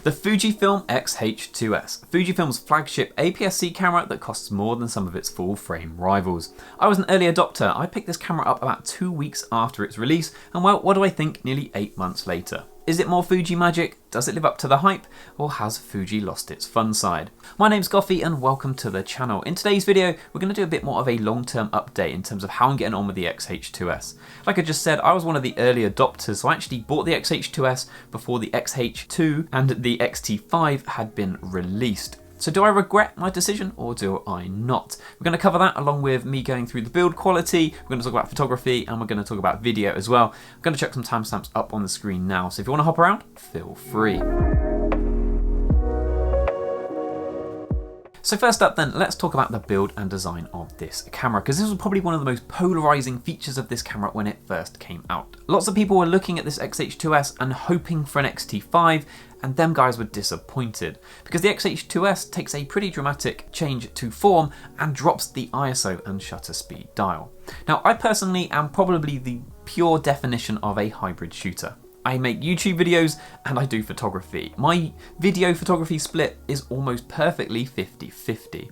The Fujifilm X-H2s, Fujifilm's flagship APS-C camera that costs more than some of its full-frame rivals. I was an early adopter. I picked this camera up about 2 weeks after its release, and well, what do I think nearly 8 months later? Is it more Fuji magic? Does it live up to the hype? Or has Fuji lost its fun side? My name's Goffy and welcome to the channel. In today's video, we're going to do a bit more of a long-term update in terms of how I'm getting on with the X-H2s. Like I just said, I was one of the early adopters, so I actually bought the X-H2s before the X-H2 and the X-T5 had been released. So do I regret my decision or do I not? We're going to cover that along with me going through the build quality, we're going to talk about photography, and we're going to talk about video as well. I'm going to check some timestamps up on the screen now, so if you want to hop around, feel free. So first up then, let's talk about the build and design of this camera, because this was probably one of the most polarizing features of this camera when it first came out. Lots of people were looking at this X-H2s and hoping for an X-T5, and them guys were disappointed, because the X-H2s takes a pretty dramatic change to form and drops the ISO and shutter speed dial. Now, I personally am probably the pure definition of a hybrid shooter. I make YouTube videos and I do photography. My video photography split is almost perfectly 50-50.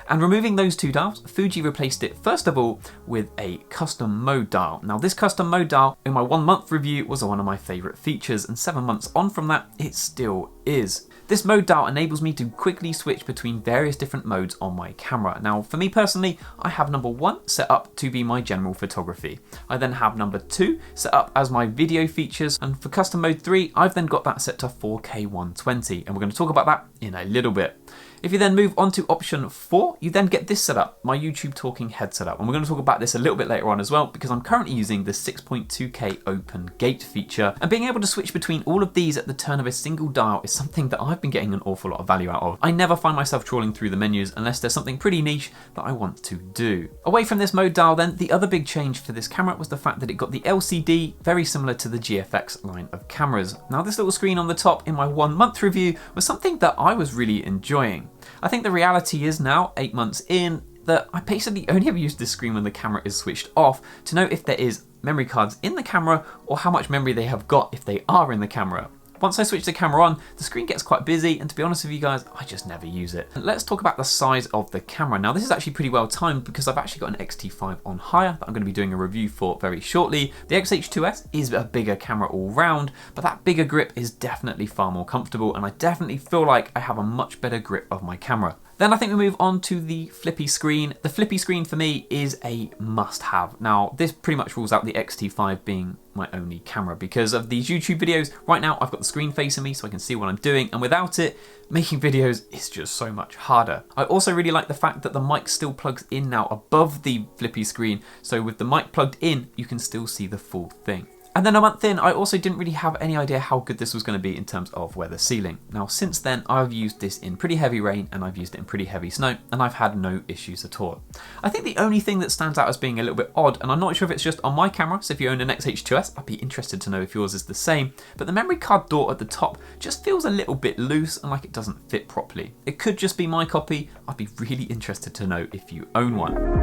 And removing those two dials, Fuji replaced it first of all with a custom mode dial. Now this custom mode dial in my 1 month review was one of my favorite features, and 7 months on from that, it still is. This mode dial enables me to quickly switch between various different modes on my camera. Now for me personally, I have number 1 set up to be my general photography. I then have number 2 set up as my video features, and for custom mode 3, I've then got that set to 4K 120, and we're going to talk about that in a little bit. If you then move on to option 4, you then get this setup, my YouTube talking head setup. And we're going to talk about this a little bit later on as well, because I'm currently using the 6.2K open gate feature. And being able to switch between all of these at the turn of a single dial is something that I've been getting an awful lot of value out of. I never find myself trawling through the menus unless there's something pretty niche that I want to do. Away from this mode dial then, the other big change for this camera was the fact that it got the LCD, very similar to the GFX line of cameras. Now this little screen on the top in my 1 month review was something that I was really enjoying. I think the reality is now, 8 months in, that I basically only ever use this screen when the camera is switched off to know if there is memory cards in the camera or how much memory they have got if they are in the camera. Once I switch the camera on, the screen gets quite busy, and to be honest with you guys, I just never use it. And let's talk about the size of the camera. Now this is actually pretty well timed because I've actually got an X-T5 on hire that I'm going to be doing a review for very shortly. The X-H2s is a bigger camera all round, but that bigger grip is definitely far more comfortable, and I definitely feel like I have a much better grip of my camera. Then I think we move on to the flippy screen. The flippy screen for me is a must-have. Now, this pretty much rules out the X-T5 being my only camera because of these YouTube videos. Right now, I've got the screen facing me so I can see what I'm doing, and without it, making videos is just so much harder. I also really like the fact that the mic still plugs in now above the flippy screen, so with the mic plugged in, you can still see the full thing. And then a month in, I also didn't really have any idea how good this was going to be in terms of weather sealing. Now since then, I've used this in pretty heavy rain and I've used it in pretty heavy snow, and I've had no issues at all. I think the only thing that stands out as being a little bit odd, and I'm not sure if it's just on my camera, so if you own an X-H2s, I'd be interested to know if yours is the same, but the memory card door at the top just feels a little bit loose and like it doesn't fit properly. It could just be my copy. I'd be really interested to know if you own one.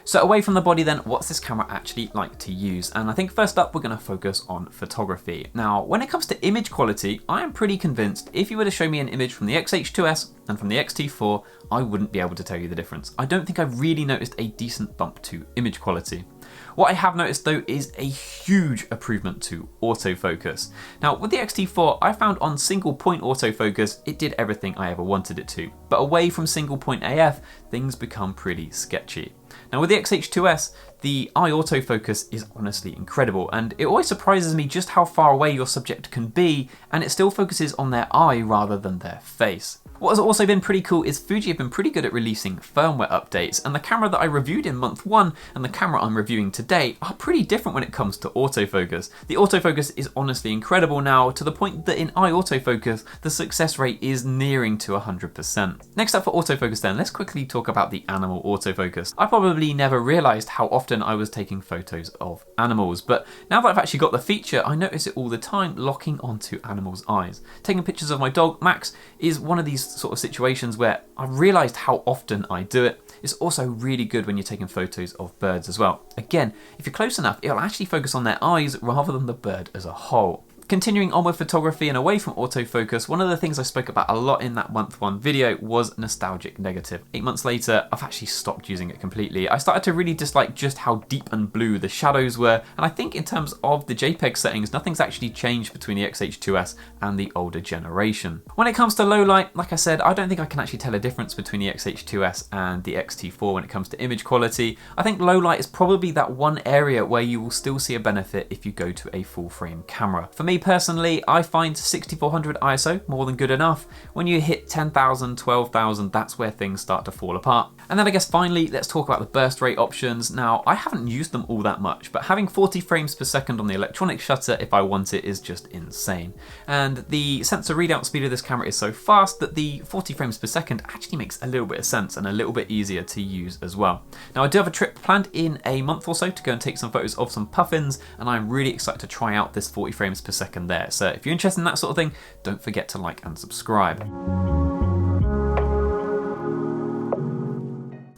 So away from the body then, what's this camera actually like to use? And I think first up, we're going to focus on photography. Now, when it comes to image quality, I am pretty convinced if you were to show me an image from the X-H2s and from the X-T4, I wouldn't be able to tell you the difference. I don't think I've really noticed a decent bump to image quality. What I have noticed though is a huge improvement to autofocus. Now with the X-T4, I found on single point autofocus, it did everything I ever wanted it to. But away from single point AF, things become pretty sketchy. Now with the X-H2s, the eye autofocus is honestly incredible, and it always surprises me just how far away your subject can be, and it still focuses on their eye rather than their face. What has also been pretty cool is Fuji have been pretty good at releasing firmware updates, and the camera that I reviewed in month 1 and the camera I'm reviewing today are pretty different when it comes to autofocus. The autofocus is honestly incredible now, to the point that in eye autofocus, the success rate is nearing to 100%. Next up for autofocus then, let's quickly talk about the animal autofocus. I probably never realized how often I was taking photos of animals, but now that I've actually got the feature, I notice it all the time locking onto animals' eyes. Taking pictures of my dog, Max, is one of these sort of situations where I realized how often I do it. It's also really good when you're taking photos of birds as well. Again, if you're close enough, it'll actually focus on their eyes rather than the bird as a whole. Continuing on with photography and away from autofocus, one of the things I spoke about a lot in that month one video was nostalgic negative. 8 months later, I've actually stopped using it completely. I started to really dislike just how deep and blue the shadows were, and I think in terms of the JPEG settings, nothing's actually changed between the X-H2s and the older generation. When it comes to low light, like I said, I don't think I can actually tell a difference between the X-H2s and the X-T4 when it comes to image quality. I think low light is probably that one area where you will still see a benefit if you go to a full frame camera. For me personally, I find 6400 ISO more than good enough. When you hit 10,000, 12,000, that's where things start to fall apart. And then I guess finally, let's talk about the burst rate options. Now, I haven't used them all that much, but having 40 frames per second on the electronic shutter if I want it is just insane. And the sensor readout speed of this camera is so fast that the 40 frames per second actually makes a little bit of sense and a little bit easier to use as well. Now, I do have a trip planned in a month or so to go and take some photos of some puffins, and I'm really excited to try out this 40 frames per second there. So if you're interested in that sort of thing, don't forget to like and subscribe.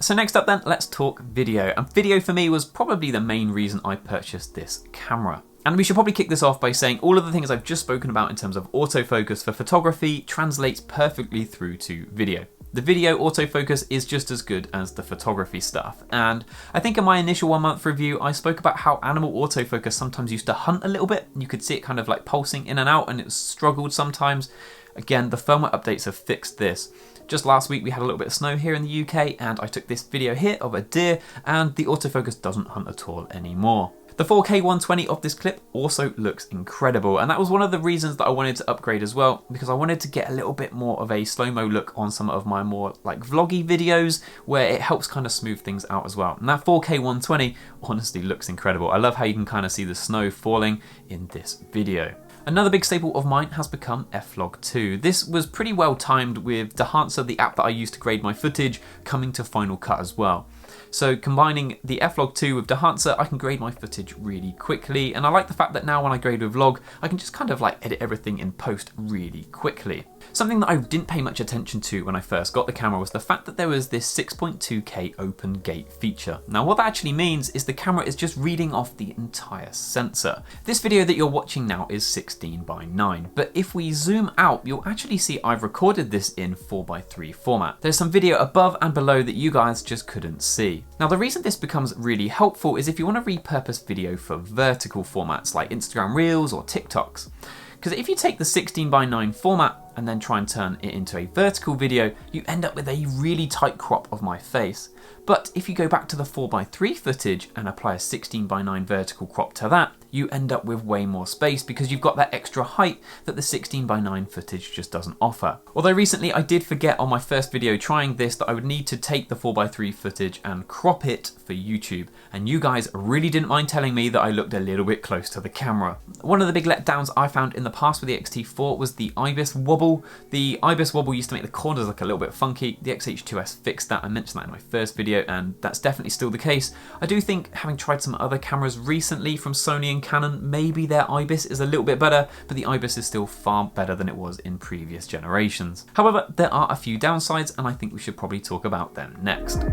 So next up then, let's talk video. And video for me was probably the main reason I purchased this camera. And we should probably kick this off by saying all of the things I've just spoken about in terms of autofocus for photography translates perfectly through to video. The video autofocus is just as good as the photography stuff. And I think in my initial 1 month review, I spoke about how animal autofocus sometimes used to hunt a little bit. You could see it kind of like pulsing in and out, and it struggled sometimes. Again, the firmware updates have fixed this. Just last week we had a little bit of snow here in the UK, and I took this video here of a deer, and the autofocus doesn't hunt at all anymore. The 4K 120 of this clip also looks incredible, and that was one of the reasons that I wanted to upgrade as well, because I wanted to get a little bit more of a slow-mo look on some of my more like vloggy videos where it helps kind of smooth things out as well. And that 4K 120 honestly looks incredible. I love how you can kind of see the snow falling in this video. Another big staple of mine has become F-Log2. This was pretty well timed with Enhancer, the app that I use to grade my footage, coming to Final Cut as well. So combining the F-Log2 with Enhancer, I can grade my footage really quickly, and I like the fact that now when I grade with Vlog, I can just kind of like edit everything in post really quickly. Something that I didn't pay much attention to when I first got the camera was the fact that there was this 6.2K open gate feature. Now what that actually means is the camera is just reading off the entire sensor. This video that you're watching now is 16:9, but if we zoom out, you'll actually see I've recorded this in 4:3 format. There's some video above and below that you guys just couldn't see. Now the reason this becomes really helpful is if you want to repurpose video for vertical formats like Instagram Reels or TikToks. Because if you take the 16:9 format and then try and turn it into a vertical video, you end up with a really tight crop of my face. But if you go back to the 4:3 footage and apply a 16:9 vertical crop to that, you end up with way more space because you've got that extra height that the 16:9 footage just doesn't offer. Although recently I did forget on my first video trying this that I would need to take the 4:3 footage and crop it for YouTube, and you guys really didn't mind telling me that I looked a little bit close to the camera. One of the big letdowns I found in the past with the X-T4 was the IBIS wobble. The IBIS wobble used to make the corners look a little bit funky. The X-H2s fixed that. I mentioned that in my first video, and that's definitely still the case. I do think, having tried some other cameras recently from Sony and Canon, maybe their IBIS is a little bit better, but the IBIS is still far better than it was in previous generations. However, there are a few downsides, and I think we should probably talk about them next.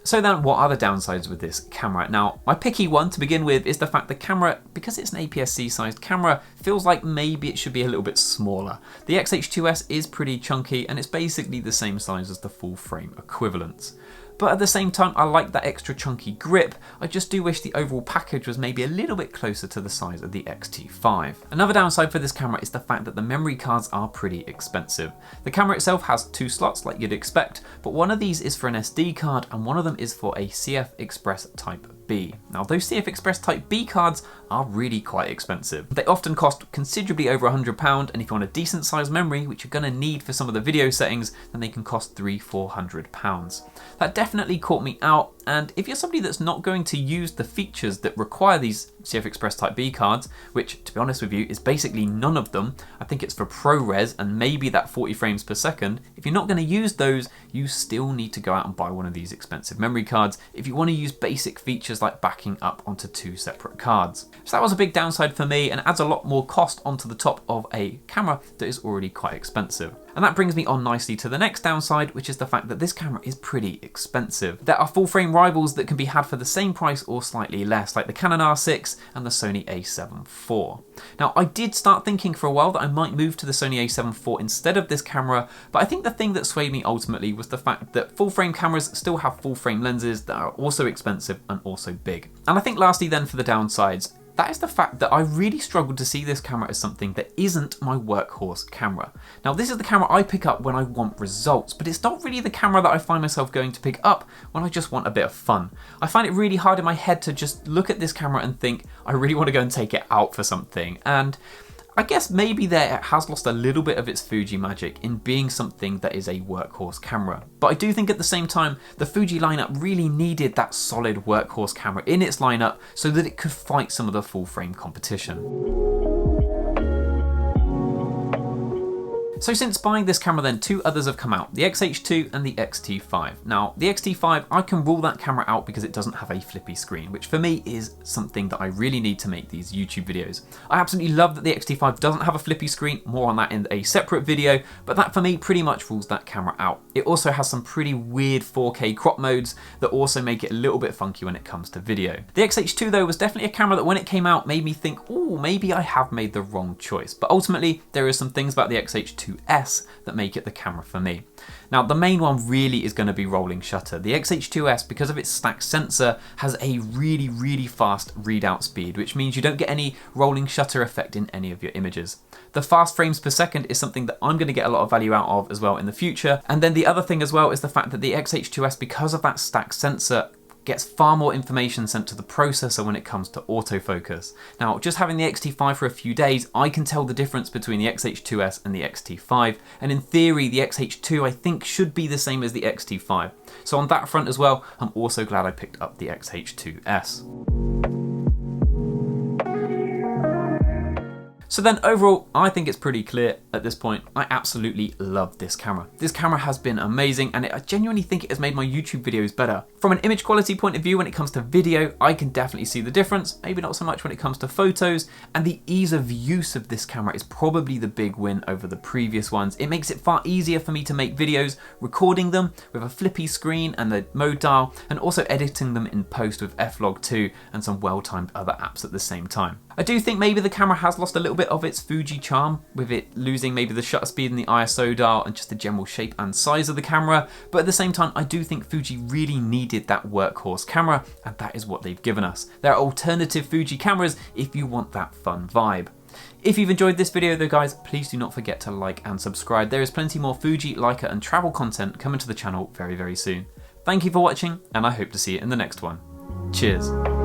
So then, what are the downsides with this camera? Now, my picky one to begin with is the fact the camera, because it's an APS-C sized camera, feels like maybe it should be a little bit smaller. The X-H2s is pretty chunky, and it's basically the same size as the full frame equivalents. But at the same time, I like that extra chunky grip. I just do wish the overall package was maybe a little bit closer to the size of the X-T5. Another downside for this camera is the fact that the memory cards are pretty expensive. The camera itself has 2 slots like you'd expect, but one of these is for an SD card and one of them is for a CF Express Type B. Now those CF Express Type B cards are really quite expensive. They often cost considerably over £100, and if you want a decent sized memory, which you're going to need for some of the video settings, then they can cost £300–400. That definitely caught me out, and if you're somebody that's not going to use the features that require these CF Express Type B cards, which to be honest with you is basically none of them, I think it's for ProRes and maybe that 40 frames per second, if you're not going to use those, you still need to go out and buy one of these expensive memory cards if you want to use basic features like backing up onto 2 separate cards. So that was a big downside for me and adds a lot more cost onto the top of a camera that is already quite expensive. And that brings me on nicely to the next downside, which is the fact that this camera is pretty expensive. There are full frame rivals that can be had for the same price or slightly less, like the Canon R6 and the Sony a7 IV. Now, I did start thinking for a while that I might move to the Sony a7 IV instead of this camera, but I think the thing that swayed me ultimately was the fact that full frame cameras still have full frame lenses that are also expensive and also big. And I think lastly then for the downsides, that is the fact that I really struggled to see this camera as something that isn't my workhorse camera. Now, this is the camera I pick up when I want results, but it's not really the camera that I find myself going to pick up when I just want a bit of fun. I find it really hard in my head to just look at this camera and think, I really want to go and take it out for something. And I guess maybe there it has lost a little bit of its Fuji magic in being something that is a workhorse camera. But I do think at the same time, the Fuji lineup really needed that solid workhorse camera in its lineup so that it could fight some of the full frame competition. So since buying this camera then, 2 others have come out, the X-H2 and the X-T5. Now, the X-T5, I can rule that camera out because it doesn't have a flippy screen, which for me is something that I really need to make these YouTube videos. I absolutely love that the X-T5 doesn't have a flippy screen, more on that in a separate video, but that for me pretty much rules that camera out. It also has some pretty weird 4K crop modes that also make it a little bit funky when it comes to video. The X-H2 though was definitely a camera that when it came out made me think, oh, maybe I have made the wrong choice. But ultimately, there are some things about the X-H2s that make it the camera for me. Now, the main one really is going to be rolling shutter. The X-H2s, because of its stacked sensor, has a really fast readout speed, which means you don't get any rolling shutter effect in any of your images. The fast frames per second is something that I'm going to get a lot of value out of as well in the future. And then the other thing as well is the fact that the X-H2s, because of that stacked sensor, gets far more information sent to the processor when it comes to autofocus. Now, just having the X-T5 for a few days, I can tell the difference between the X-H2s and the X-T5, and in theory, the X-H2 I think should be the same as the X-T5. So on that front as well, I'm also glad I picked up the X-H2s. So then overall, I think it's pretty clear at this point, I absolutely love this camera. This camera has been amazing and I genuinely think it has made my YouTube videos better. From an image quality point of view, when it comes to video, I can definitely see the difference, maybe not so much when it comes to photos, and the ease of use of this camera is probably the big win over the previous ones. It makes it far easier for me to make videos, recording them with a flippy screen and the mode dial, and also editing them in post with F-Log 2 and some well-timed other apps at the same time. I do think maybe the camera has lost a little bit of its Fuji charm, with it losing maybe the shutter speed and the ISO dial and just the general shape and size of the camera, but at the same time I do think Fuji really needed that workhorse camera, and that is what they've given us. There are alternative Fuji cameras if you want that fun vibe. If you've enjoyed this video though guys, please do not forget to like and subscribe. There is plenty more Fuji, Leica and travel content coming to the channel very soon. Thank you for watching and I hope to see you in the next one. Cheers.